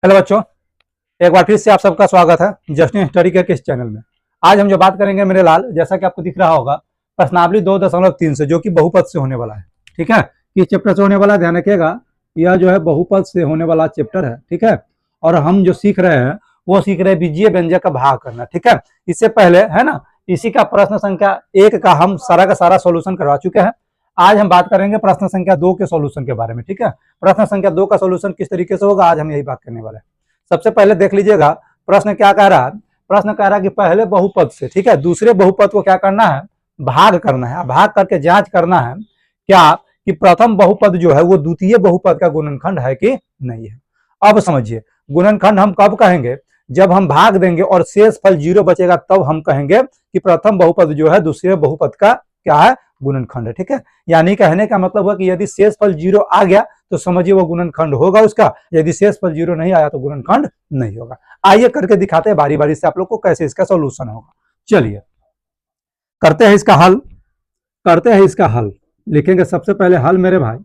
Hello बच्चों, एक बार फिर से आप सबका स्वागत है जस्टिन स्टडी के इस चैनल में। आज हम जो बात करेंगे मेरे लाल, जैसा कि आपको दिख रहा होगा, प्रश्नावली 2.3 से, जो कि बहुपद से होने वाला है। ठीक है, किस चैप्टर से होने वाला है ध्यान रखिएगा। यह जो है बहुपद से होने वाला चैप्टर है। ठीक है, और हम जो सीख रहे हैं वो सीख रहे हैं बीजीय व्यंजक का भाग करना। ठीक है, इससे पहले है ना, इसी का प्रश्न संख्या 1 का हम सारा का सारा सोल्यूशन करवा चुके हैं। आज हम बात करेंगे प्रश्न संख्या 2 के सॉल्यूशन के बारे में। ठीक है, प्रश्न संख्या 2 का सॉल्यूशन किस तरीके से होगा, आज हम यही बात करने वाले हैं। सबसे पहले देख लीजिएगा प्रश्न क्या कह रहा है। प्रश्न कह रहा है कि पहले बहुपद से, ठीक है, दूसरे बहुपद को क्या करना है, भाग करना है। भाग करके जांच करना है क्या कि प्रथम बहुपद जो है वो द्वितीय बहुपद का गुणनखंड है कि नहीं है। अब समझिए, गुणनखंड हम कब कहेंगे, जब हम भाग देंगे और शेष फल 0 बचेगा, तब हम कहेंगे कि प्रथम बहुपद जो है दूसरे बहुपद का क्या है, गुणनखंड है। ठीक है, यानी कहने का मतलब हुआ कि यदि शेष फल 0 आ गया तो समझिए वो गुणनखंड होगा उसका, यदि शेष फल 0 नहीं आया तो गुणनखंड नहीं होगा। आइए करके दिखाते हैं बारी बारी से आप लोग को कैसे इसका सॉल्यूशन होगा। चलिए करते हैं इसका हल, लिखेंगे सबसे पहले हल मेरे भाई।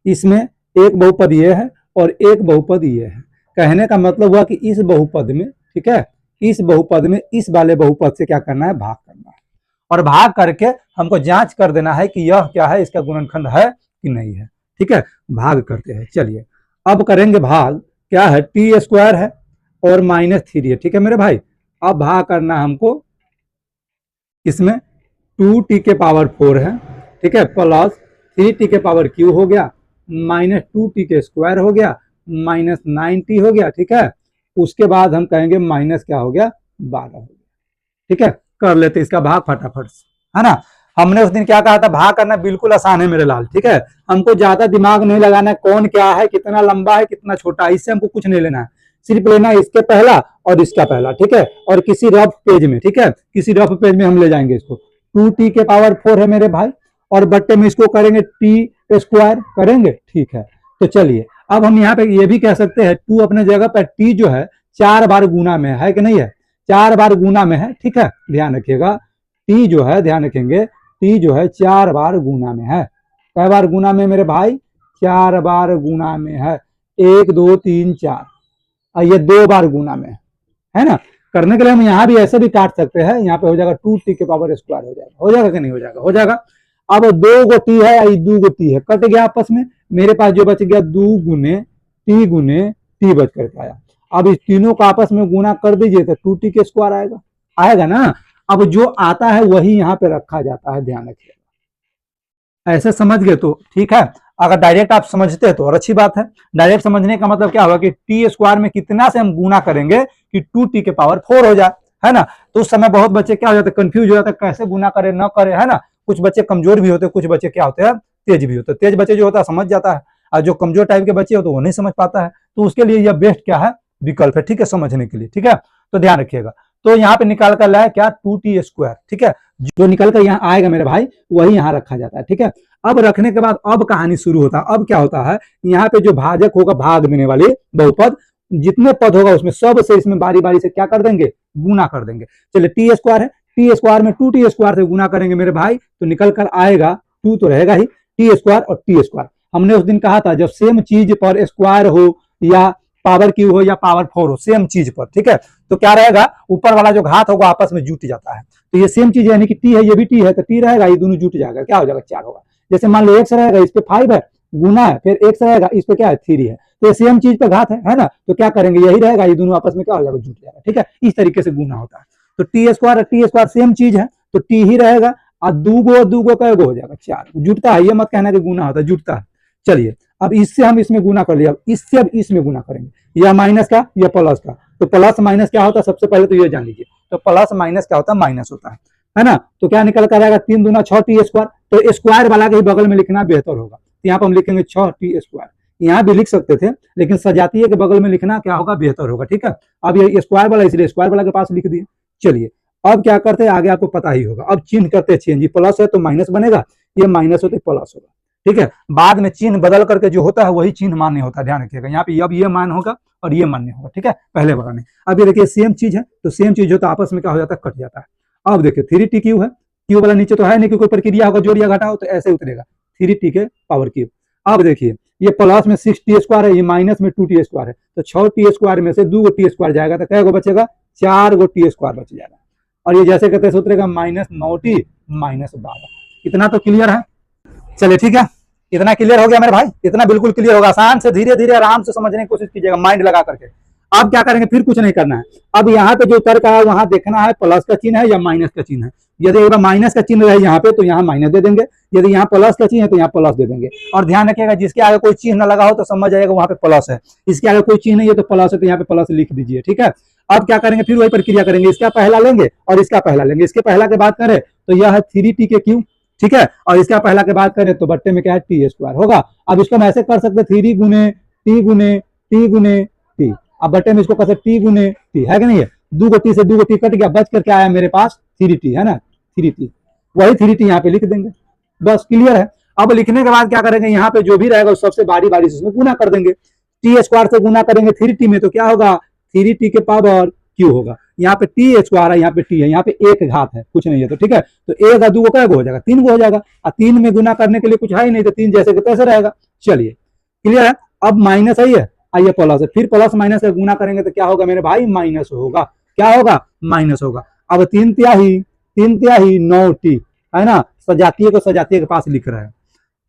इसमें एक बहुपद ये है और एक बहुपद ये है। कहने का मतलब हुआ कि इस बहुपद में, ठीक है, इस बहुपद में इस वाले बहुपद से क्या करना है, भाग करना है, और भाग करके हमको जांच कर देना है कि यह क्या है, इसका गुणनखंड है कि नहीं है। ठीक है, भाग करते हैं। चलिए अब करेंगे भाग, क्या है, t² है और -3 है। ठीक है मेरे भाई, अब भाग करना है हमको, इसमें 2t के पावर 4 है, ठीक है, प्लस 3t के पावर q हो गया, -2t के स्क्वायर हो गया, -9t हो गया। ठीक है, उसके बाद हम कहेंगे माइनस क्या हो गया, 12 हो गया। ठीक है, कर लेते इसका भाग फटाफट से, है ना। हमने उस दिन क्या कहा था, भाग करना बिल्कुल आसान है मेरे लाल। ठीक है, हमको ज्यादा दिमाग नहीं लगाना है, कौन क्या है, कितना लंबा है, कितना छोटा है, इससे हमको कुछ नहीं लेना है। सिर्फ लेना है इसके पहला और इसका पहला। ठीक है, और किसी रफ पेज में, ठीक है, किसी रफ पेज में हम ले जाएंगे इसको। 2t के पावर 4 है मेरे भाई, और बट्टे में इसको करेंगे t² करेंगे। ठीक है, तो चलिए अब हम यहाँ पे ये भी कह सकते हैं 2 अपने जगह पर, t जो है 4 बार गुना में है कि नहीं है, 4 बार गुना में है। ठीक है, ध्यान रखिएगा, t जो है, ध्यान रखेंगे, t जो है 4 बार गुना में है। कै बार गुना में मेरे भाई, 4 बार गुना में है। 1 2 3 4, और ये 2 बार गुना में है ना। करने के लिए हम यहाँ भी ऐसे भी काट सकते हैं, यहाँ पे हो जाएगा 2t के पावर स्क्वायर हो जाएगा कि नहीं हो जाएगा, हो जाएगा। अब 2 गो t है, 2 गो t है, कट गया आपस में, मेरे पास जो बच गया 2 गुने t बच करके आया। अब इस तीनों को आपस में गुना कर दीजिए तो 2t के स्क्वायर आएगा ना। अब जो आता है वही यहाँ पे रखा जाता है, ध्यान रखिएगा। ऐसे समझ गए तो ठीक है। अगर डायरेक्ट आप समझते हैं तो और अच्छी बात है। डायरेक्ट समझने का मतलब क्या होगा कि t² में कितना से हम गुना करेंगे कि 2t के पावर 4 हो जाए, है ना। तो उस समय बहुत बच्चे क्या हो जाते हैं, कंफ्यूज हो जाते हैं, कैसे गुना करे न करे, है ना। कुछ बच्चे कमजोर भी होते हैं, कुछ बच्चे क्या होते हैं, तेज भी होते हैं। तेज बच्चे जो होता है समझ जाता है, और जो कमजोर टाइप के बच्चे होते हैं वो नहीं समझ पाता है। तो उसके लिए यह बेस्ट क्या है, विकल्प है, ठीक है, समझने के लिए। ठीक है, तो ध्यान रखिएगा। तो यहाँ पे निकाल कर लाया क्या, 2t²। ठीक है, जो निकल कर यहाँ आएगा मेरे भाई वही यहाँ रखा जाता है। ठीक है, अब रखने के बाद अब कहानी शुरू होता है। अब क्या होता है, यहाँ पे जो भाजक होगा, भाग देने वाले बहुपद, जितने पद होगा उसमें सब से इसमें बारी बारी से क्या कर देंगे, गुना कर देंगे। चलिए t² है, t² में 2t² से गुना करेंगे मेरे भाई, तो निकल कर आएगा 2 तो रहेगा ही, t² और t²। हमने उस दिन कहा था जब सेम चीज पर स्क्वायर हो या पावर क्यू हो या पावर 4 हो, सेम चीज पर, ठीक है, तो क्या रहेगा, ऊपर वाला जो घात होगा आपस में जुट जाता है। तो ये सेम चीज यानी कि t है, ये भी t है, तो t रहेगा, ये दोनों जुट जाएगा, क्या हो जाएगा, 4 होगा। जैसे मान लो x रहेगा, इस पे 5 है, गुना है, फिर x रहेगा, इस पे क्या है, 3 है, तो ये सेम चीज पर घात है ना, तो क्या करेंगे, यही रहेगा, ये दोनों आपस में क्या हो जाएगा, जुट जाएगा। ठीक है, इस तरीके से गुना होता है। तो t² और t² सेम चीज है, तो t ही रहेगा, और 2 गो का हो जाएगा, 4 जुटता है। ये मत कहना कि गुना होता है, जुटता है। चलिए अब इससे हम इसमें गुना कर लिया, अब इससे अब इसमें गुना करेंगे, या माइनस का या प्लस का। तो प्लस माइनस क्या होता है, सबसे पहले तो ये जान लीजिए। तो प्लस माइनस क्या होता है, माइनस होता है ना। तो क्या निकल कर आएगा, 3 दूना 6t²। तो स्क्वायर वाला के बगल में लिखना बेहतर होगा, तो यहाँ पर हम लिखेंगे 6t²। यहाँ भी लिख सकते थे, लेकिन सजातीय के बगल में लिखना क्या होगा, बेहतर होगा। ठीक है, अब ये स्क्वायर वाला, इसलिए स्क्वायर वाला के पास लिख दिए। चलिए अब क्या करते हैं, आगे आपको पता ही होगा। अब चिन्ह करते हैं चेंज, प्लस है तो माइनस बनेगा, ये माइनस हो तो प्लस होगा। ठीक है, बाद में चिन्ह बदल करके जो होता है वही चिन्ह मान्य होता है, ध्यान रखिएगा। यहाँ पे अब ये मान होगा और ये मान्य होगा। ठीक है, पहले वाला नहीं। अब ये देखिए सेम चीज है, तो सेम चीज होता है, आपस में क्या हो जाता है, कट जाता है। अब देखिए 3t³ है, क्यू वाला नीचे तो है नहीं कि कोई प्रक्रिया होगा जोड़ या घटा हो, तो ऐसे उतरेगा 3t के पावर क्यूब। अब देखिए ये प्लस में 6t² है, ये माइनस में 2t² है, तो 6t² में से 2 t² जाएगा तो कै गो बचेगा, 4 t² बच जाएगा। और ये जैसे कहते सूत्र का -9t -12। इतना तो क्लियर है। चलिए ठीक है, इतना क्लियर हो गया मेरे भाई, इतना बिल्कुल क्लियर होगा। आसान से धीरे धीरे आराम से समझने की कोशिश कीजिएगा माइंड लगा करके। अब क्या करेंगे, फिर कुछ नहीं करना है। अब यहाँ पे जो उत्तर का है वहां देखना है प्लस का चिन्ह है या माइनस का चिन्ह है। यदि एक बार माइनस का चिन्ह रहे यहाँ पे तो यहाँ माइनस दे देंगे, यदि यहाँ प्लस का चिन्ह है तो यहाँ प्लस दे देंगे। और ध्यान रखिएगा जिसके आगे कोई चिन्ह न लगा हो तो समझ जाएगा वहां पे प्लस है, इसके आगे कोई चिन्ह नहीं है तो प्लस है, तो यहाँ पे प्लस लिख दीजिए। ठीक है, अब क्या करेंगे, फिर वही प्रक्रिया करेंगे, इसका पहला लेंगे और इसका पहला लेंगे। इसके पहला के बात करें तो यह है 3t के क्यूब, ठीक है, और इसका पहला के बात करें तो बट्टे में क्या है t² होगा। अब इसको हम ऐसे कर सकते हैं 3 गुने t गुने t गुने t, अब बट्टे में इसको कर सकते t गुने t, है कि नहीं है। 2 t से 2 t कट गया, बच करके आया मेरे पास 3t, है ना, 3t, वही 3t यहाँ पे लिख देंगे, बस क्लियर है। अब लिखने के बाद क्या करेंगे, यहाँ पे जो भी रहेगा सबसे बारी बारी से उसमें गुना कर देंगे। t² से गुना करेंगे 3t में तो क्या होगा, 3t के पावर q होगा। यहाँ पे t² है, यहाँ पे t है, यहाँ पे एक घात है, कुछ नहीं है, तो ठीक है, तो एक 2 कै गो हो जाएगा, 3 गो हो जाएगा। और 3 में गुना करने के लिए कुछ है ही नहीं, तो 3 जैसे कैसे रहेगा। चलिए क्लियर है। अब माइनस है, आइए प्लस है, फिर प्लस माइनस से गुना करेंगे तो क्या होगा मेरे भाई, माइनस होगा। क्या होगा, माइनस होगा। अब 3 तिहाई 9t, है ना, सजातीय को सजातीय के पास लिख रहा है।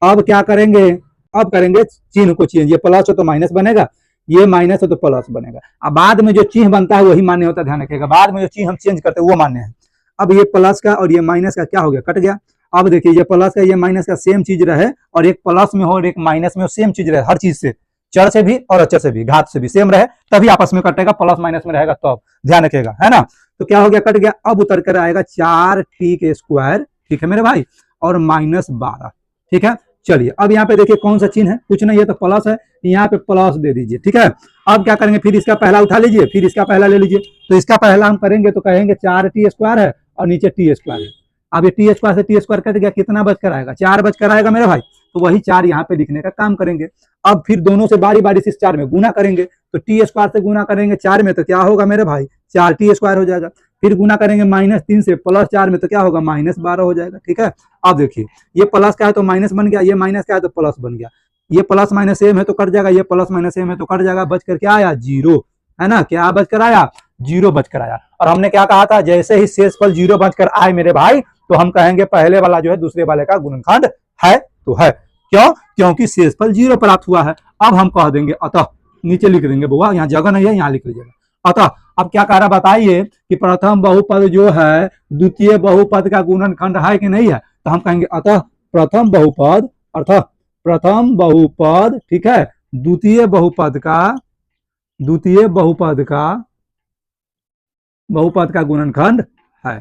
अब क्या करेंगे, अब करेंगे चिन्ह को चेंज, ये प्लस हो तो माइनस बनेगा, ये माइनस है तो प्लस बनेगा। अब बाद में जो चिन्ह बनता है वही मान्य होता है, ध्यान रखिएगा, बाद में जो चिन्ह हम चेंज करते हैं वो मान्य है। अब ये प्लस का और ये माइनस का क्या हो गया, कट गया। अब देखिए ये प्लस का ये माइनस का सेम चीज रहे, और एक प्लस में हो और एक माइनस में हो, सेम चीज रहे, हर चीज से, चर से भी और अचर से भी, घात से भी सेम रहे, तभी आपस में कटेगा, प्लस माइनस में रहेगा तो ध्यान रखिएगा, है ना। तो क्या हो गया, कट गया। अब उतर कर आएगा 4t², ठीक है मेरे भाई, और -12, ठीक है। चलिए अब यहाँ पे देखिए कौन सा चिन्ह है, कुछ नहीं है तो प्लस है, यहाँ पे प्लस दे दीजिए, ठीक है। अब क्या करेंगे, फिर इसका पहला उठा लीजिए, फिर इसका पहला ले लीजिए। तो इसका पहला हम करेंगे तो कहेंगे 4t² है और नीचे t² है। अब ये t² से t² कट गया, कितना बच कर आएगा, 4 बच कर आएगा मेरे भाई, तो वही 4 यहाँ पे लिखने का काम करेंगे। अब फिर दोनों से बारी बारी से 4 में गुना करेंगे, तो t² से गुना करेंगे 4 में तो क्या होगा मेरे भाई, 4t² हो जाएगा। फिर गुना करेंगे -3 से +4 में तो क्या होगा, -12 हो जाएगा, ठीक है। अब देखिए ये प्लस का है तो माइनस बन गया, ये माइनस का है तो प्लस बन गया, ये प्लस माइनस सेम है तो कट जाएगा, ये प्लस माइनस सेम है तो कट जाएगा, बच कर क्या आया, 0, है ना, क्या बच कर आया, 0 बच कर आया। और हमने क्या कहा था, जैसे ही शेषफल 0 बच कर आए मेरे भाई तो हम कहेंगे पहले वाला जो है दूसरे वाले का गुणनखंड है तो है। क्यों, क्योंकि शेषफल 0 प्राप्त हुआ है। अब हम कह देंगे अतः, नीचे लिख देंगे बुआ, यहाँ जगह नहीं है, यहाँ लिख लीजिएगा अतः। अब क्या कह रहा बताइए कि प्रथम बहुपद जो है द्वितीय बहुपद का गुणनखंड है कि नहीं है, तो हम कहेंगे अतः प्रथम बहुपद, अर्थात प्रथम बहुपद, ठीक है, द्वितीय बहुपद का गुणनखंड है,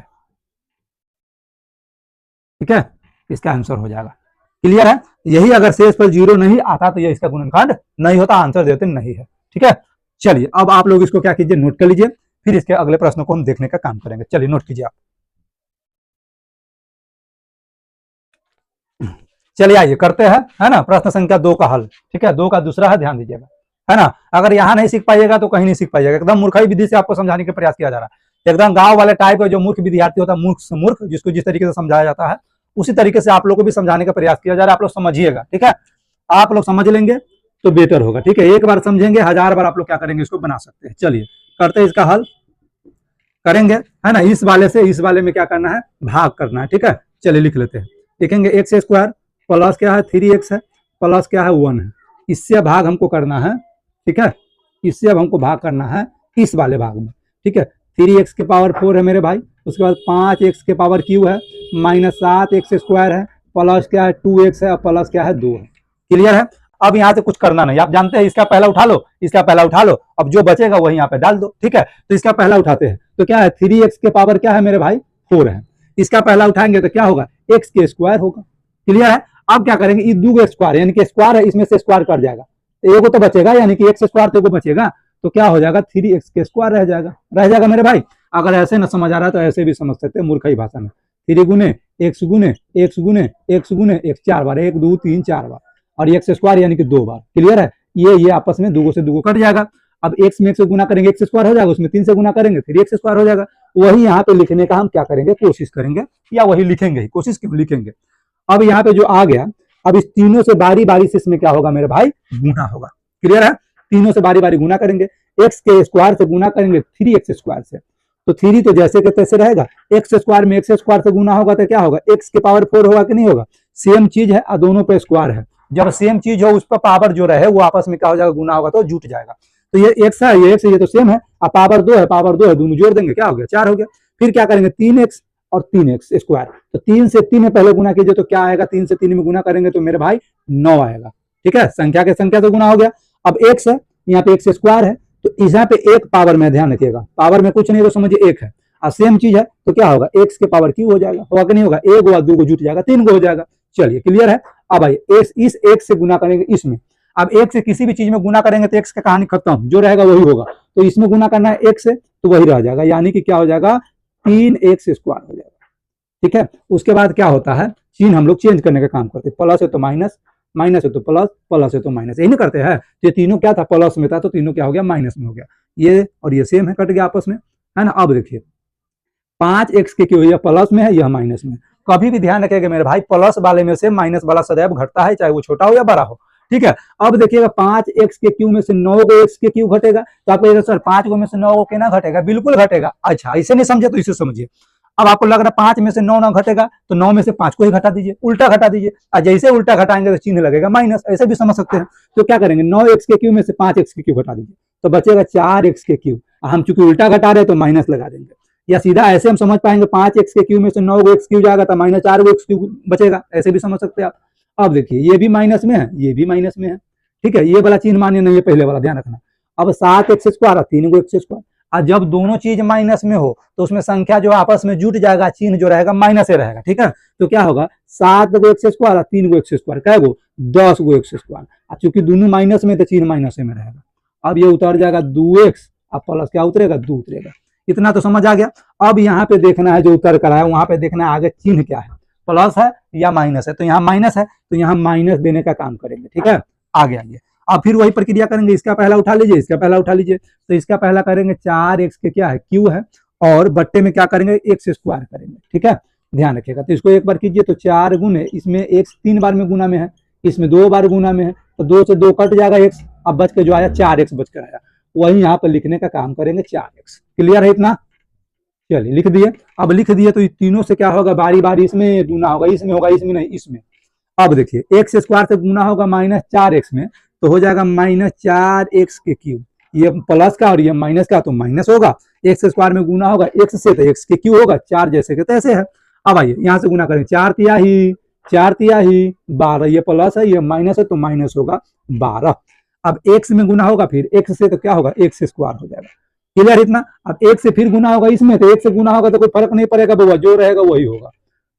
ठीक है, इसका आंसर हो जाएगा। क्लियर है। यही अगर शेषफल 0 नहीं आता तो ये इसका गुणनखंड नहीं होता, आंसर देते नहीं है, ठीक है। चलिए अब आप लोग इसको क्या कीजिए, नोट कर लीजिए, फिर इसके अगले प्रश्नों को हम देखने का काम करेंगे। चलिए नोट कीजिए आप। चलिए आइए करते हैं, है ना, प्रश्न संख्या 2 का हल, ठीक है, 2 का दूसरा है, ध्यान दीजिएगा, है ना। अगर यहाँ नहीं सीख पाइएगा तो कहीं नहीं सीख पाइएगा, एकदम मूर्खाई विधि से आपको समझाने का प्रयास किया जा रहा है, एकदम गांव वाले टाइप का जो मूर्ख विद्यार्थी होता है, मूर्ख से मूर्ख, जिसको जिस तरीके से समझाया जाता है उसी तरीके से आप लोग को भी समझाने का प्रयास किया जा रहा है। आप लोग समझिएगा, ठीक है, आप लोग समझ लेंगे तो बेटर होगा, ठीक है। एक बार समझेंगे, 1000 बार आप लोग क्या करेंगे, इसको बना सकते हैं। चलिए करते हैं, इसका हल करेंगे, है ना। इस वाले से इस वाले में क्या करना है, भाग करना है, ठीक है। चलिए लिख लेते हैं, लिखेंगे x² प्लस क्या है 3x है, प्लस क्या है 1 है, इससे भाग हमको करना है, ठीक है, इससे अब हमको भाग करना है इस वाले भाग में, ठीक है। 3x के पावर 4 है मेरे भाई, उसके बाद 5x के पावर q है, -7x² है, प्लस क्या है 2x है, और प्लस क्या है 2 है। क्लियर है। अब यहाँ से कुछ करना नहीं, आप जानते हैं, इसका पहला उठा लो, इसका पहला उठा लो, अब जो बचेगा वही यहाँ पे डाल दो, ठीक है। तो इसका पहला उठाते हैं तो क्या है, 3x के पावर क्या है मेरे भाई 4 है, इसका पहला उठाएंगे तो क्या होगा, x के स्क्वायर होगा। क्लियर है। अब क्या करेंगे, ये 2 स्क्वायर यानी कि स्क्वायर है, इसमें से स्क्वायर कट जाएगा, एगो तो बचेगा, यानी कि x स्क्वायर तो एगो बचेगा, तो क्या हो जाएगा 3x के स्क्वायर रह जाएगा मेरे भाई। अगर ऐसे ना समझ आ रहा है तो ऐसे भी समझ सकते हैं मूर्खाई भाषा में, 3 गुने x गुने x गुने x गुने x 4 बार, 1 2 3 4 बार, और x स्क्वायर यानी कि 2 बार। क्लियर है। ये आपस में 2 से 2 कट जाएगा। अब x में 1 से गुना करेंगे x स्क्वायर हो जाएगा, उसमें 3 से गुना करेंगे 3x स्क्वायर हो जाएगा। वही यहाँ पे लिखने का हम क्या करेंगे, कोशिश करेंगे, या वही लिखेंगे ही, कोशिश क्यों लिखेंगे। अब यहाँ पे जो आ गया अब इस तीनों से बारी बारी से इसमें क्या होगा मेरे भाई, गुना होगा। क्लियर है, तीनों से बारी बारी गुना करेंगे, एक्स के स्क्वायर से गुना करेंगे 3x स्क्वायर से, तो 3 तो जैसे के तैसे रहेगा, एक्स स्क्वायर में एक्स स्क्वायर से गुना होगा तो क्या होगा, एक्स के पावर 4 होगा कि नहीं होगा, सेम चीज है और दोनों पे स्क्वायर है, जब सेम चीज हो उस पर पावर जो रहे वो आपस में क्या हो जाएगा, गुना होगा तो जुट जाएगा। तो ये एक्स है, ये एक्स है, ये तो सेम है, अब पावर 2 है, पावर 2 है, दोनों जोड़ देंगे क्या हो गया, 4 हो गया। फिर क्या करेंगे, 3x और 3x स्क्वायर, तो 3 से 3 में पहले गुना कीजिए तो क्या आएगा, 3 से 3 में गुना करेंगे तो मेरे भाई 9 आएगा। ठीक है, संख्या के संख्या से गुना हो गया। अब x है, यहाँ पे एक्स स्क्वायर है, तो यहाँ पे एक पावर में ध्यान रखिएगा, पावर में कुछ नहीं तो समझिए एक है, और सेम चीज है तो क्या होगा, एक्स के पावर क्यू हो जाएगा, होगा कि नहीं होगा, एक हुआ, दो को जुट जाएगा, 3 को हो जाएगा। चलिए क्लियर है। अब आइए इस एक्स से गुना करेंगे इसमें, अब एक से किसी भी चीज में गुना करेंगे तो एक्स का कहानी खत्म, जो रहेगा वही होगा, तो इसमें गुना करना है एक्स से तो वही रह जाएगा, यानी कि क्या हो जाएगा, 3x स्क्वायर हो जाएगा। ठीक है, उसके बाद क्या होता है, चिन्ह हम लोग चेंज करने का काम करते हैं, प्लस है तो माइनस, माइनस है तो प्लस, प्लस है तो माइनस, यही नहीं करते हैं। ये तीनों क्या था, प्लस में था तो तीनों क्या हो गया, माइनस में हो गया, ये और ये सेम है, कट गया आपस में, है ना। अब देखिए 5x के क्यों, यह प्लस में है, यह माइनस में। कभी भी ध्यान रखिएगा मेरे भाई, प्लस वाले में से माइनस वाला सदैव घटता है, चाहे वो छोटा हो या बड़ा हो। ठीक है, अब देखिएगा 5x के क्यू में से 9 को x के क्यू घटेगा, तो आप कहिएगा सर 5 को में से 9 को क्या ना घटेगा, बिल्कुल घटेगा। अच्छा इसे नहीं समझे तो इसे समझिए, अब आपको लग रहा है 5 में से 9 ना घटेगा, तो 9 में से 5 को ही घटा दीजिए, उल्टा घटा दीजिए, और जैसे उल्टा घटाएंगे तो चिन्ह लगेगा माइनस, ऐसे भी समझ सकते हैं। तो क्या करेंगे, 9x के क्यू में से 5x के क्यू घटा दीजिए, तो बचेगा 4x के क्यू, हम चूंकि उल्टा घटा रहे तो माइनस लगा देंगे, या सीधा ऐसे हम समझ पाएंगे 5x के क्यू में से 9 को x क्यू जाएगा तो माइनस 4 को x क्यू बचेगा, ऐसे भी समझ सकते हैं आप। अब देखिए ये भी माइनस में है, ये भी माइनस में है। ठीक है, ये वाला चिन्ह मान्य नहीं है, पहले वाला ध्यान रखना। अब 7x स्क्वायर और 3 को x स्क्वायर, और जब दोनों चीज माइनस में हो तो उसमें संख्या जो आपस में जुट जाएगा, चिन्ह जो रहेगा माइनस से रहेगा। ठीक है, तो क्या होगा, 7 को x स्क्वायर और 3 को x स्क्वायर, क्या गो 10 को x स्क्वायर, चूंकि दोनों माइनस में तो चिन्ह माइनस में रहेगा। अब ये उतर जाएगा 2x, अब प्लस क्या उतरेगा, 2 उतरेगा। इतना तो समझ आ गया। अब यहाँ पे देखना है जो उत्तर करा है, वहां पे देखना है आगे चिन्ह क्या है, प्लस है या माइनस है, तो यहाँ माइनस है तो यहाँ माइनस देने का काम करेंगे। ठीक है, आगे आइए, अब फिर वही प्रक्रिया करेंगे, इसका पहला उठा लीजिए, इसका पहला उठा लीजिए, तो इसका पहला करेंगे 4x के क्या है, क्यू है, और बट्टे में क्या करेंगे, x स्क्वायर करेंगे। ठीक है, ध्यान रखिएगा, तो इसको एक बार कीजिए तो 4 गुने, इसमें x 3 बार में गुना में है, इसमें 2 बार गुना में है, तो 2 से 2 कट जाएगा x, अब बच के जो आया 4x बच कर आया, वही यहाँ पर लिखने का काम करेंगे 4x। क्लियर है इतना, चलिए लिख दिए। अब लिख दिए तो तीनों से क्या होगा, बारी बारी इसमें गुना होगा, इसमें होगा, इसमें नहीं, इसमें। अब देखिए एक्स स्क्वायर से गुना होगा -4x में, तो हो जाएगा -4x के क्यूब, ये प्लस का और ये माइनस का, तो माइनस होगा, एक्स स्क्वायर में गुना होगा x से तो x के क्यू होगा, 4 जैसे के तैसे है। अब आइए यहाँ से गुना करें, 4 तिहाई 12, ये प्लस है ये माइनस है तो माइनस होगा 12। अब x में गुना होगा, फिर x से तो क्या होगा, x स्क्वायर हो जाएगा। क्लियर इतना। अब एक से फिर गुना होगा इसमें, तो एक से गुना होगा तो कोई फर्क नहीं पड़ेगा बाबा, जो रहेगा वही होगा।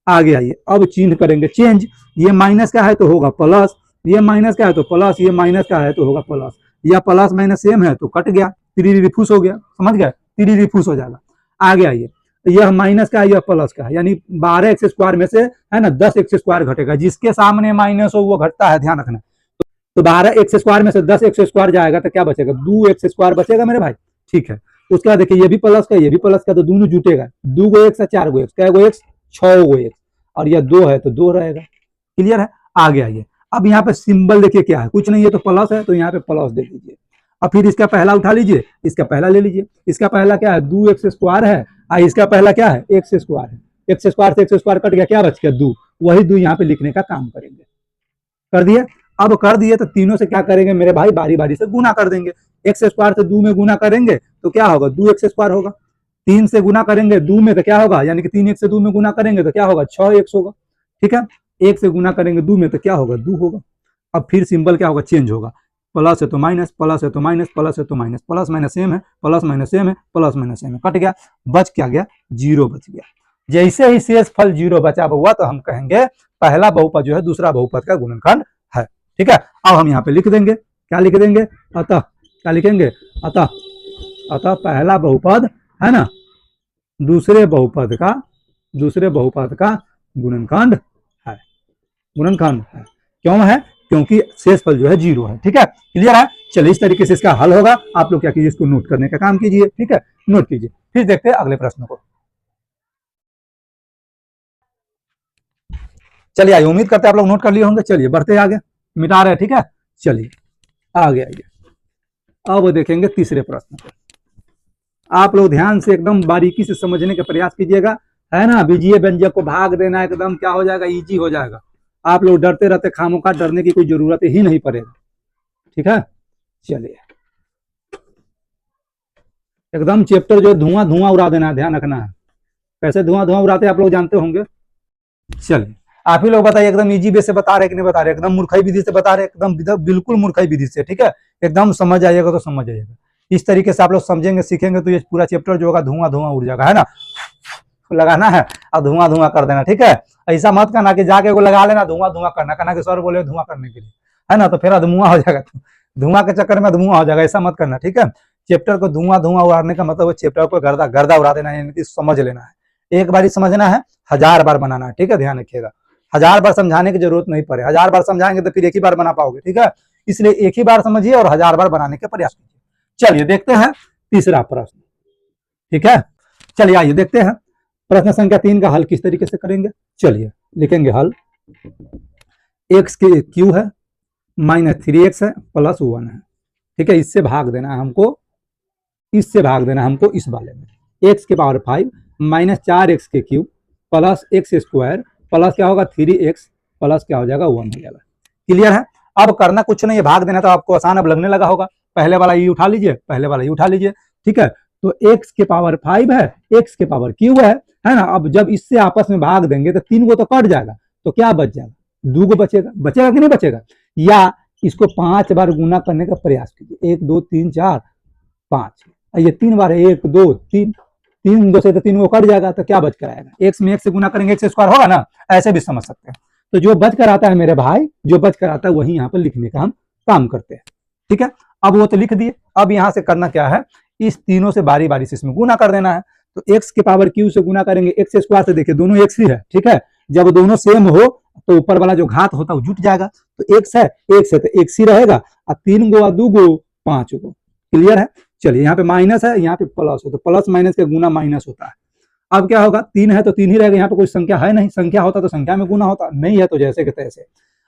आगे आइए, अब चिन्ह करेंगे चेंज, ये माइनस का है तो होगा प्लस, ये माइनस का है तो प्लस, ये माइनस का है तो होगा प्लस, या प्लस माइनस सेम है तो कट गया, रिफ्यूज हो गया, समझ गए, रिफ्यूज हो जाएगा। आगे आइए, यह माइनस का है, यह प्लस का है, यानी 12x स्क्वायर में से है ना 10x स्क्वायर घटेगा, जिसके सामने माइनस हो वो घटता है, ध्यान रखना। तो 12x स्क्वायर में से 10x स्क्वायर जाएगा तो क्या बचेगा, 2x स्क्वायर बचेगा मेरे भाई। ठीक है, उसके बाद देखिए ये भी प्लस का, ये भी प्लस का, तो दोनों जुटेगा, 2 गो x है 4 गो x, क्या गो x 6 गो x, और यह 2 है तो 2 रहेगा। क्लियर है। आगे आइए, अब यहाँ पे सिंबल देखिए क्या है, कुछ नहीं है तो प्लस है, तो यहाँ पे प्लस दे दीजिए। अब फिर इसका पहला उठा लीजिए, इसका पहला ले लीजिए, इसका पहला क्या है 2x स्क्वायर है, और इसका पहला क्या है x स्क्वायर है, x स्क्वायर से x स्क्वायर कट गया, क्या बच गया 2, वही 2 यहाँ पे लिखने का काम करेंगे। कर दिए। अब कर दिए तो तीनों से क्या करेंगे मेरे भाई, बारी बारी से गुना कर देंगे। x स्क्वायर से 2 में गुना करेंगे तो क्या होगा, 2x स्क्वायर होगा। 3 से गुना करेंगे 2 में तो क्या होगा, यानी कि 3x से 2 में गुना करेंगे तो क्या होगा, 6x होगा। ठीक है, 1 से गुना करेंगे 2 में तो क्या होगा, 2 होगा। अब फिर सिंबल क्या होगा, चेंज होगा, प्लस है तो माइनस, प्लस है तो माइनस, प्लस है तो माइनस, प्लस माइनस सेम है, प्लस माइनस सेम है, प्लस माइनस सेम है, कट गया, बच क्या गया, 0 बच गया। जैसे ही शेष फल 0 बचा हुआ तो हम कहेंगे पहला बहुपद जो है दूसरा बहुपद का गुणनखंड है। ठीक है, अब हम यहाँ पे लिख देंगे, क्या लिख देंगे, अतः, क्या लिखेंगे, अतः पहला बहुपद है ना दूसरे बहुपद का गुणनखंड है, गुणनखंड है। क्यों है, क्योंकि शेषफल जो है 0 है। ठीक है, क्लियर है। चलिए इस तरीके से इसका हल होगा, आप लोग क्या कीजिए, इसको नोट करने का काम कीजिए। ठीक है, नोट कीजिए, फिर देखते हैं अगले प्रश्न को। चलिए आइए, उम्मीद करते हैं आप लोग नोट कर लिए होंगे। चलिए बढ़ते आगे, मिटा रहे हैं, ठीक है। चलिए आगे आइए, अब देखेंगे तीसरे प्रश्न को। आप लोग ध्यान से एकदम बारीकी से समझने का प्रयास कीजिएगा, है ना। बीजीय व्यंजक को भाग देना एकदम क्या हो जाएगा, इजी हो जाएगा। आप लोग डरते रहते, खामोखा डरने की कोई जरूरत ही नहीं पड़ेगा, ठीक है। चलिए एकदम चैप्टर जो धुआं धुआं उड़ा देना है, ध्यान रखना है। कैसे धुआं धुआं उड़ाते आप लोग जानते होंगे। चलिए आप ही लोग बताइए, एकदम इजी वे से बता रहे कि नहीं बता रहे, एकदम मूर्खाई विधि से बता रहे, एकदम बिल्कुल मूर्खाई विधि से, ठीक है। एकदम समझ आइएगा तो समझ आइएगा। इस तरीके से आप लोग समझेंगे, सीखेंगे तो ये पूरा चैप्टर जो होगा धुआं धुआं उड़ जाएगा, है ना। लगाना है और धुआं धुआं कर देना, ठीक है। ऐसा मत करना कि जाके वो लगा लेना धुआं धुआं करना कि सर बोले धुआं करने के लिए, है ना, तो फिर धुआं हो जाएगा, धुआं के चक्कर में धुआं हो जाएगा। ऐसा मत करना, ठीक है। चैप्टर को धुआं धुआं उड़ाने का मतलब चैप्टर को गर्दा गर्दा उड़ा देना, यानी कि समझ लेना है। एक बार समझना है, 1000 बार बनाना है, ठीक है। ध्यान रखिएगा, 1000 बार समझाने की जरूरत नहीं पड़े। 1000 बार समझाएंगे तो फिर एक ही बार बना पाओगे, ठीक है। इसलिए एक ही बार समझिए और 1000 बार बनाने का प्रयास कीजिए। चलिए देखते हैं तीसरा प्रश्न, ठीक है। चलिए आइए देखते हैं प्रश्न संख्या 3 का हल किस तरीके से करेंगे। चलिए लिखेंगे हल। एक्स की क्यू है, -3x है, +1 है, ठीक है। इससे भाग देना है हमको, इससे भाग देना है हमको इस वाले में। x के पावर 5 -4x के cube plus x square plus क्या होगा 3x प्लस क्या हो जाएगा 1 हो जाएगा। क्लियर है। अब करना कुछ नहीं है, भाग देना तो आपको आसान अब लगने लगा होगा। पहले वाला ये उठा लीजिए, पहले वाला ये उठा लीजिए, ठीक है। तो x के पावर 5 है, x के पावर क्यूब है ना। अब जब इससे आपस में भाग देंगे तो 3 को तो कट जाएगा, तो क्या बच जाएगा, 2 को बचेगा। बचेगा कि नहीं बचेगा। या इसको 5 बार गुना करने का प्रयास कीजिए, 1 2 3 4 5, ये 3 बार है, 1 2 3, 3 2 से तो 3 को कट जाएगा, तो क्या बच कर आएगा। x में x से गुना करेंगे x स्क्वायर होगा ना, ऐसे भी समझ सकते हैं। तो जो बच कर आता है मेरे भाई, जो बच कर आता है वही यहाँ पर लिखने का हम काम करते हैं, ठीक है। अब वो तो लिख दिए, अब यहाँ से करना क्या है, इस तीनों से बारी बारी से इसमें गुना कर देना है। तो x के पावर क्यू से गुना करेंगे x स्क्वायर से, देखिए दोनों x ही है, ठीक है। जब दोनों सेम हो तो ऊपर वाला जो घात होता है वो जुट जाएगा। तो x है तो x ही रहेगा, और 3 गो और 2 गो 5 गो। क्लियर है। चलिए यहाँ पे माइनस है, यहाँ पे प्लस है, तो प्लस माइनस का गुना माइनस होता है। अब क्या होगा, 3 है तो 3 ही रहेगा, यहाँ पे कोई संख्या है नहीं, संख्या होता तो संख्या में गुना होता, नहीं है तो जैसे के तैसे।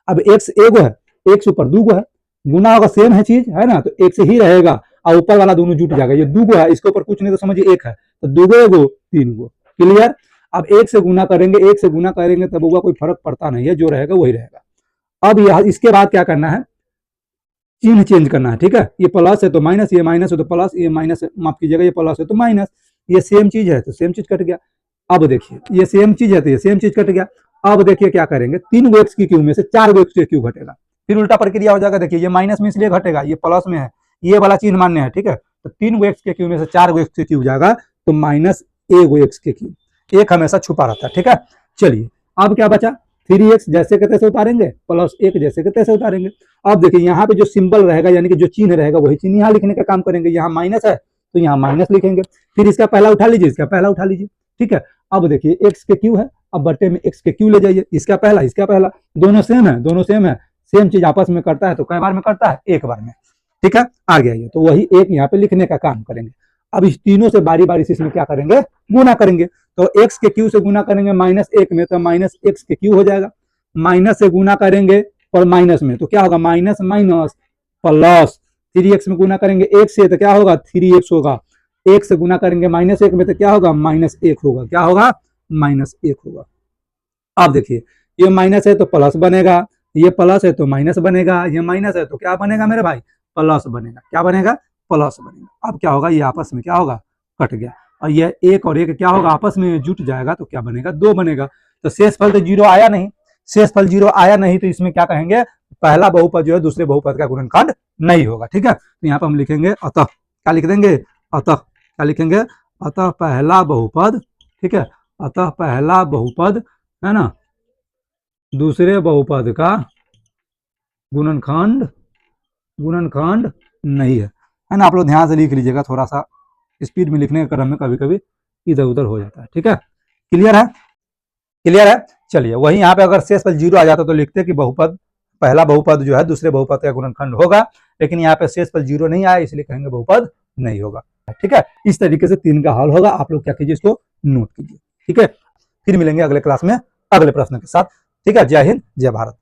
अब x एगो है, x ऊपर 2 गो है, गुना होगा, सेम है चीज, है ना, तो x ही रहेगा और ऊपर वाला दोनों जुट जाएगा। ये 2 गो है, इसके ऊपर कुछ नहीं तो समझिए 1 है, तो 2 गो एगो 3 गो। क्लियर। अब 1 से गुना करेंगे, 1 से गुना करेंगे तब होगा, कोई फर्क पड़ता नहीं है, जो रहेगा वही रहेगा। अब यह इसके बाद क्या करना है, चिन्ह चेंज करना है, ठीक है। ये प्लस है तो माइनस, ये माइनस है तो प्लस, ये माइनस माफ कीजिएगा, ये प्लस है तो माइनस, ये सेम चीज है तो सेम चीज कट गया। अब देखिए ये सेम चीज है तो ये सेम चीज कट गया। अब देखिए क्या करेंगे, 3 गो एक्स की क्यू में से 4 गो एक्स की क्यू घटेगा, फिर उल्टा प्रक्रिया हो जाएगा। देखिए ये माइनस में इसलिए घटेगा, ये प्लस में है, ये वाला चिन्ह मान्य है, ठीक है। तो 3 गो एक्स के क्यू में से 4 गो एक्स के क्यू जाएगा, तो माइनस ए गो एक्स के क्यू, एक हमेशा छुपा रहता है, ठीक है। चलिए अब क्या बचा, 3x जैसे के तैसे उतारेंगे, प्लस 1 जैसे के तैसे उतारेंगे। अब देखिए यहाँ पे जो सिंबल रहेगा, यानी कि जो चिन्ह रहेगा वही चिन्ह यहाँ लिखने का काम करेंगे। यहाँ माइनस है तो यहाँ माइनस लिखेंगे, फिर इसका पहला उठा लीजिए, इसका पहला उठा लीजिए, ठीक है। अब देखिए x के क्यू है, अब बट्टे में x के क्यू ले जाइए, इसका पहला इसका पहला, दोनों सेम है, दोनों सेम है, सेम चीज आपस में करता है तो कई बार में करता है, एक बार में, ठीक है। आ गया ये, तो वही एक यहाँ पे लिखने का काम करेंगे। अब इस तीनों से बारी बारी से इसमें क्या करेंगे, गुना करेंगे। तो x के क्यू से गुना करेंगे -1 में, तो माइनस x के क्यू हो जाएगा। माइनस से गुना करेंगे और माइनस में तो क्या होगा, माइनस माइनस प्लस, 3x में गुना करेंगे 1 से तो क्या होगा 3x होगा, 1 से गुना करेंगे -1 में तो क्या होगा -1 होगा, क्या होगा -1 होगा। अब देखिए ये माइनस है तो प्लस बनेगा, ये प्लस है तो माइनस बनेगा, ये माइनस है तो क्या बनेगा मेरे भाई, प्लस बनेगा, क्या बनेगा, प्लस बनेगा। अब क्या होगा, ये आपस में क्या होगा, कट गया, और ये 1 और 1 क्या होगा, आपस में जुट जाएगा तो क्या बनेगा, 2 बनेगा। तो शेषफल तो 0 आया नहीं, शेषफल 0 आया नहीं, तो इसमें क्या कहेंगे, पहला बहुपद जो है दूसरे बहुपद का गुणनखंड नहीं होगा, ठीक है। तो यहाँ पर हम लिखेंगे अतः, क्या लिख देंगे, अतः, क्या लिखेंगे, अतः पहला बहुपद, ठीक है, अतः पहला बहुपद है ना दूसरे बहुपद का गुणनखंड नहीं है ना। आप लोग ध्यान से लिख लीजिएगा, थोड़ा सा स्पीड में लिखने के क्रम में कभी कभी इधर उधर हो जाता है, ठीक है। क्लियर है, क्लियर है। चलिए वही यहाँ पे अगर शेषफल 0 आ जाता तो लिखते कि बहुपद, पहला बहुपद जो है दूसरे बहुपद का गुणनखंड होगा, लेकिन यहाँ पे शेषफल 0 नहीं आया इसलिए कहेंगे बहुपद नहीं होगा, ठीक है। इस तरीके से 3 का हल होगा, आप लोग क्या कीजिए, इसको नोट कीजिए, ठीक है। फिर मिलेंगे अगले क्लास में अगले प्रश्न के साथ। ठीक है। जय हिंद, जय भारत।